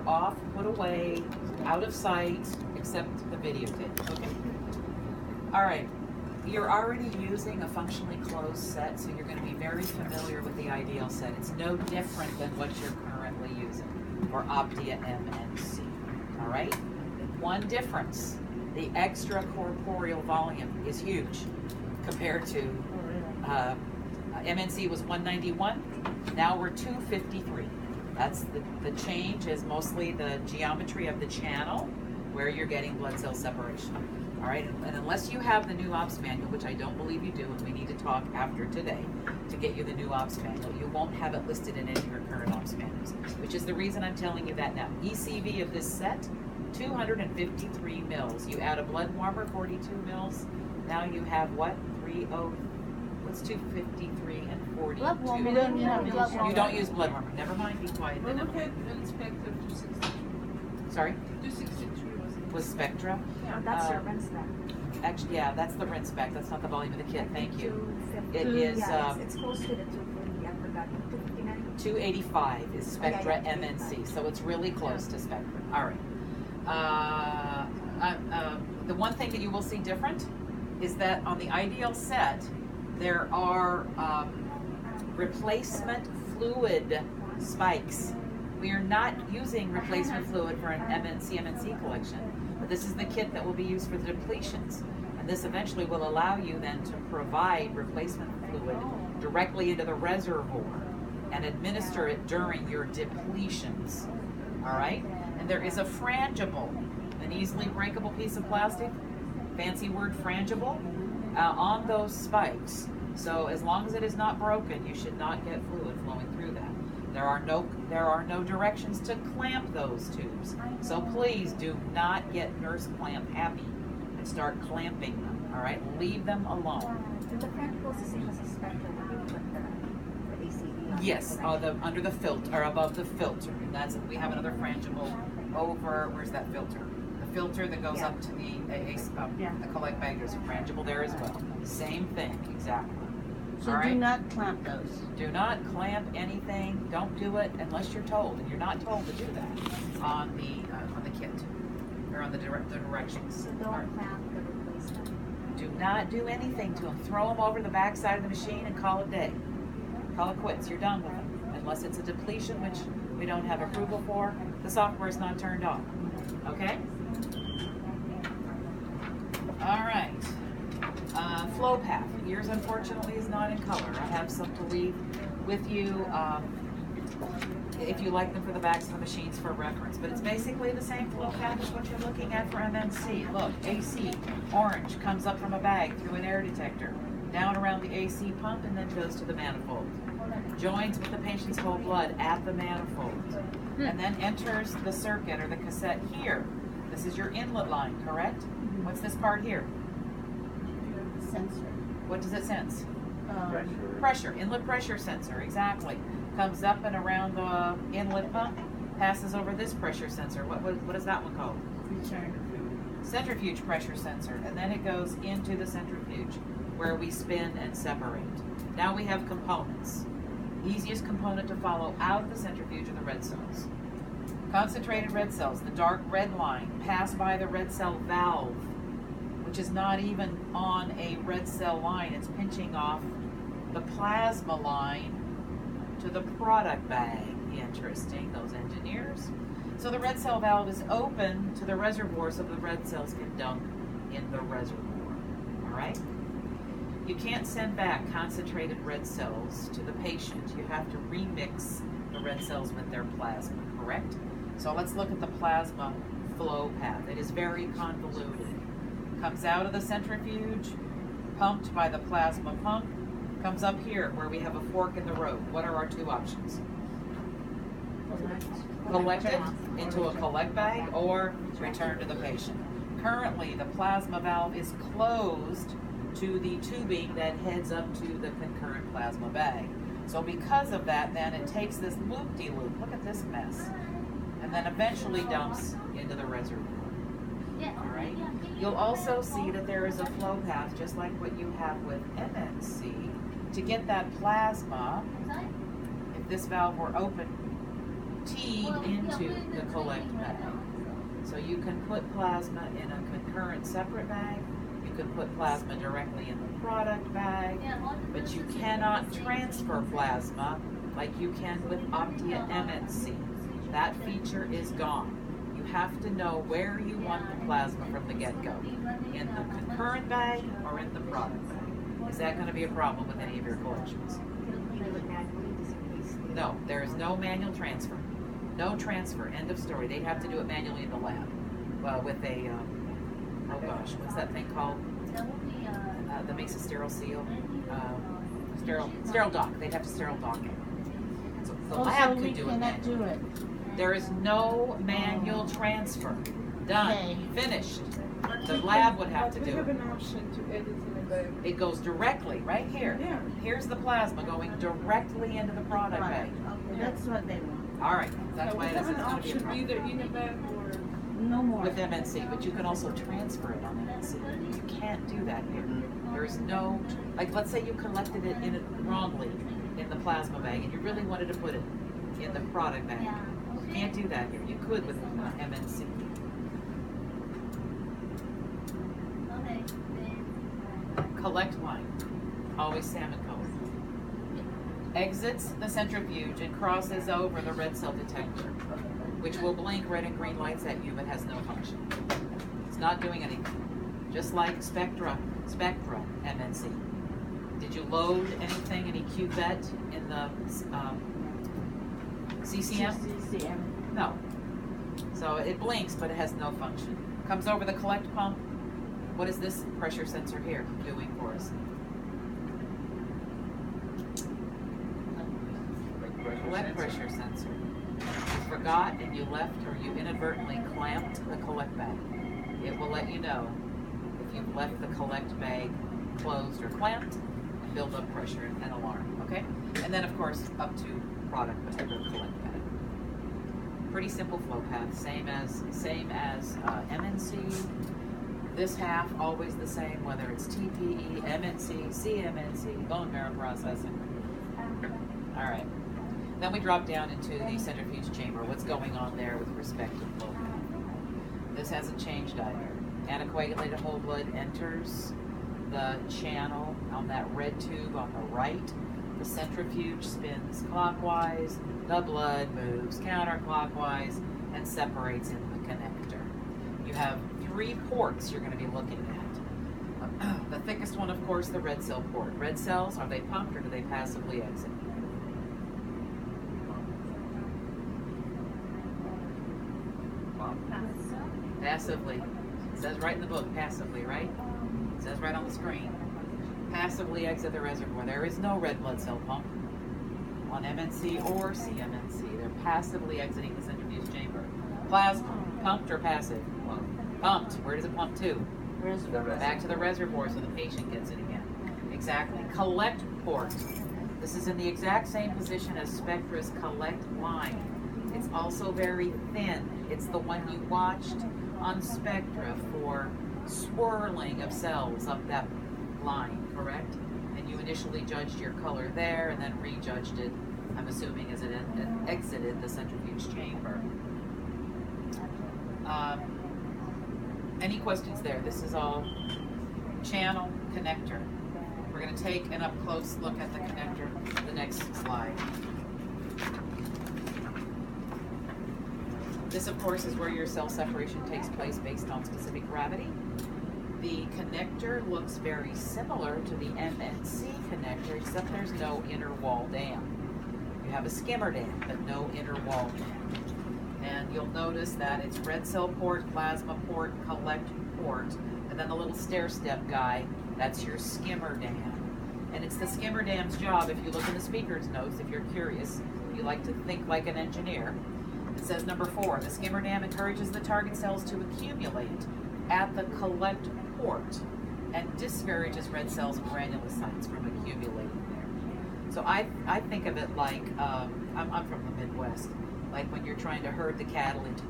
off, put away, out of sight, except the videotape. Okay. All right. You're already using a functionally closed set, so you're going to be very familiar with the ideal set. It's no different than what you're currently using for Optia MNC. All right? One difference, the extracorporeal volume is huge compared to MNC was 191. Now we're 253. That's the change is mostly the geometry of the channel where you're getting blood cell separation. All right, and unless you have the new ops manual, which I don't believe you do, and we need to talk after today to get you the new ops manual, you won't have it listed in any of your current ops manuals, which is the reason I'm telling you that now. ECV of this set, 253 mils. You add a blood warmer, 42 mils. Now you have what? 253 and 42. Blood warmer. You don't use blood warmer. Never mind, be quiet. Well, look at Spectra 263. Sorry? 263 was Spectra. Yeah, that's your rinse back. Actually, yeah, that's the rinse back. That's not the volume of the kit. Thank you. 250. It is Yeah, it's close to the 250. I forgot. 259. 285 is Spectra Yeah, MNC, so it's really close to Spectra. All right. The one thing that you will see different is that on the ideal set, there are replacement fluid spikes. We are not using replacement fluid for an CMNC collection, but this is the kit that will be used for the depletions. And this eventually will allow you then to provide replacement fluid directly into the reservoir and administer it during your depletions. All right? And there is a frangible, an easily breakable piece of plastic, fancy word frangible, on those spikes. So as long as it is not broken, you should not get fluid flowing through that. There are no directions to clamp those tubes. So please do not get nurse clamp happy and start clamping them. All right, leave them alone. The frangible is the same as a Spectra when you put the ACV on. Yes, under the filter or above the filter. We have another frangible over. Where's that filter? The filter that goes up to the collect bag. There's a frangible there as well. Same thing, exactly. So do not clamp those. Do not clamp anything. Don't do it unless you're told, and you're not told to do that on the kit or on the directions. So don't clamp the replacement. Do not do anything to them. Throw them over the back side of the machine and call it day. Call it quits. You're done with them. Unless it's a depletion, which we don't have approval for. The software is not turned on. Okay? All right. Flow path. Yours, unfortunately, is not in color. I have some to leave with you if you like them for the backs of the machines for reference. But it's basically the same flow path as what you're looking at for MNC. Look, AC, orange, comes up from a bag through an air detector, down around the AC pump, and then goes to the manifold. Joins with the patient's whole blood at the manifold, and then enters the circuit or the cassette here. This is your inlet line, correct? What's this part here? Sensor. What does it sense? Pressure. Inlet pressure sensor, exactly. Comes up and around the inlet pump, passes over this pressure sensor. What is that one called? Centrifuge pressure sensor. And then it goes into the centrifuge where we spin and separate. Now we have components. Easiest component to follow out of the centrifuge are the red cells. Concentrated red cells, the dark red line, pass by the red cell valve, which is not even on a red cell line. It's pinching off the plasma line to the product bag. Interesting, those engineers. So the red cell valve is open to the reservoir so the red cells can dump in the reservoir. All right? You can't send back concentrated red cells to the patient. You have to remix the red cells with their plasma, correct? So let's look at the plasma flow path. It is very convoluted. Comes out of the centrifuge, pumped by the plasma pump, comes up here where we have a fork in the road. What are our two options? Collect it into a collect bag or return to the patient. Currently, the plasma valve is closed to the tubing that heads up to the concurrent plasma bag. So because of that, then it takes this loop-de-loop. Look at this mess. And then eventually dumps into the reservoir. All right. You'll also see that there is a flow path, just like what you have with MNC, to get that plasma, if this valve were open, teed into the collect bag. So you can put plasma in a concurrent separate bag. You can put plasma directly in the product bag, but you cannot transfer plasma like you can with Optia MNC. That feature is gone. You have to know where you want the plasma from the get-go, in the concurrent bag or in the product bag. Is that going to be a problem with any of your collections? No, there is no manual transfer. No transfer, end of story. They'd have to do it manually in the lab with a, oh gosh, what's that thing called? That makes a sterile seal? Sterile dock. They'd have to sterile dock it. So the lab could do it manually. Do it. There is no manual transfer. Done. Okay. Finished. The lab would have to do We have it. an option to edit in the bag. It goes directly, right here. Yeah. Here's the plasma going directly into the product Right. bag. Okay, that's what they want. All right, that's So why we it have isn't an going to be a option problem. either in a bag or. No more. With MNC, but you can also transfer it on MNC. You can't do that here. There is no, like let's say you collected it in it wrongly in the plasma bag and you really wanted to put it in the product bag. You can't do that here. You could with MNC. Collect line, always salmon colored. Exits the centrifuge and crosses over the red cell detector, which will blink red and green lights at you but has no function. It's not doing anything. Just like Spectra MNC. Did you load anything, any cuvette in the CCM? CCM. No. So it blinks, but it has no function. Comes over the collect pump. What is this pressure sensor here doing for us? Collect pressure sensor. You forgot and you left or you inadvertently clamped the collect bag. It will let you know if you've left the collect bag closed or clamped and build up pressure and alarm, okay? And then of course up to product bag or collect bag. Pretty simple flow path, same as MNC. This half always the same, whether it's TPE, MNC, CMNC, bone marrow processing. All right. Then we drop down into the centrifuge chamber. What's going on there with respect to flow path? This hasn't changed either. Anticoagulated whole blood enters the channel on that red tube on the right. The centrifuge spins clockwise. The blood moves counterclockwise and separates in the connector. You have 3 ports you're going to be looking at. The thickest one, of course, the red cell port. Red cells, are they pumped or do they passively exit? Passively. It says right in the book, passively, right? It says right on the screen. Passively exit the reservoir. There is no red blood cell pump on MNC or CMNC. They're passively exiting the centrifuge chamber. Plasma, pumped or passive? Pumped. Where does it pump to? Reservoir. Back to the reservoir so the patient gets it again. Exactly. Collect port. This is in the exact same position as Spectra's collect line. It's also very thin. It's the one you watched on Spectra for swirling of cells up that line, correct? And you initially judged your color there and then rejudged it, I'm assuming, as it exited the centrifuge chamber. Any questions there? This is all channel connector. We're going to take an up-close look at the connector, the next slide. This, of course, is where your cell separation takes place based on specific gravity. The connector looks very similar to the MNC connector, except there's no inner wall dam. You have a skimmer dam, but no inner wall dam. And you'll notice that it's red cell port, plasma port, collect port, and then the little stair-step guy, that's your skimmer dam. And it's the skimmer dam's job, if you look in the speaker's notes, if you're curious, you like to think like an engineer. It says number 4, the skimmer dam encourages the target cells to accumulate at the collect port and discourages red cells and granulocytes from accumulating there. So I think of it like, I'm from the Midwest, like when you're trying to herd the cattle into